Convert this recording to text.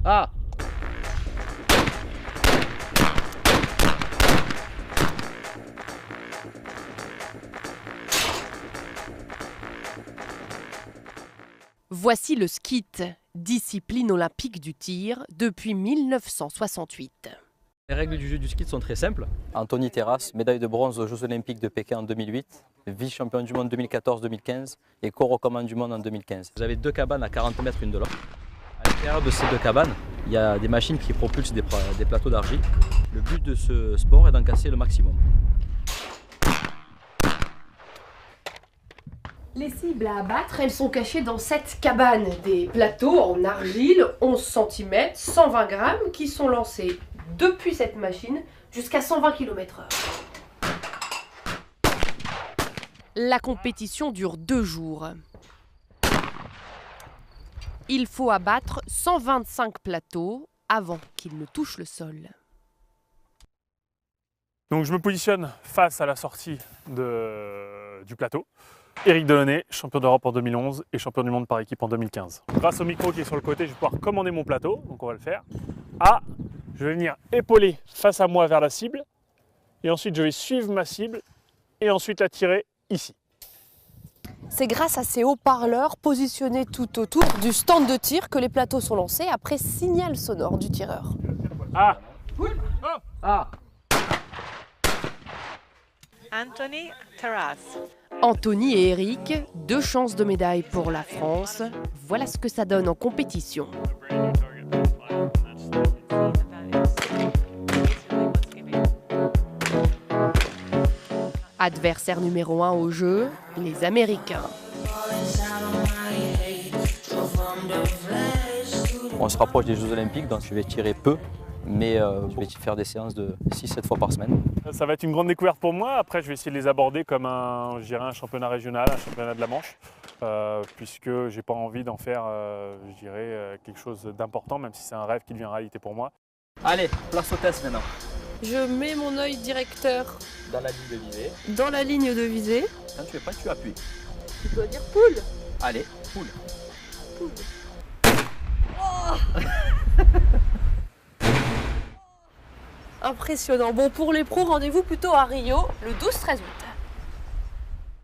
Ah! Voici le skeet, discipline olympique du tir depuis 1968. Les règles du jeu du skeet sont très simples. Anthony Terrasse, médaille de bronze aux Jeux Olympiques de Pékin en 2008, vice-champion du monde 2014-2015 et co-recommandant du monde en 2015. Vous avez 2 cabanes à 40 mètres l'une de l'autre. À l'intérieur de ces 2 cabanes, il y a des machines qui propulsent des plateaux d'argile. Le but de ce sport est d'en casser le maximum. Les cibles à abattre, elles sont cachées dans cette cabane. Des plateaux en argile, 11 cm, 120 grammes, qui sont lancés depuis cette machine jusqu'à 120 km/h. La compétition dure 2 jours. Il faut abattre 125 plateaux avant qu'ils ne touchent le sol. Donc je me positionne face à la sortie du plateau. Éric Delaunay, champion d'Europe en 2011 et champion du monde par équipe en 2015. Grâce au micro qui est sur le côté, je vais pouvoir commander mon plateau, donc on va le faire. Je vais venir épauler face à moi vers la cible, et ensuite je vais suivre ma cible, et ensuite la tirer ici. C'est grâce à ces haut-parleurs positionnés tout autour du stand de tir que les plateaux sont lancés après signal sonore du tireur. Anthony Terrasse. Anthony et Eric, 2 chances de médaille pour la France. Voilà ce que ça donne en compétition. Adversaire numéro 1 au jeu, les Américains. On se rapproche des Jeux Olympiques, donc je vais tirer peu, mais je vais faire des séances de 6-7 fois par semaine. Ça va être une grande découverte pour moi. Après, je vais essayer de les aborder comme un championnat régional, un championnat de la Manche, puisque je n'ai pas envie d'en faire quelque chose d'important, même si c'est un rêve qui devient réalité pour moi. Allez, place au test maintenant. Je mets mon œil directeur Dans la ligne de visée. dans la ligne de visée. Quand tu es prêt, tu appuies. Tu dois dire poule. Allez, poule. Impressionnant. Bon, pour les pros, rendez-vous plutôt à Rio le 12-13 août.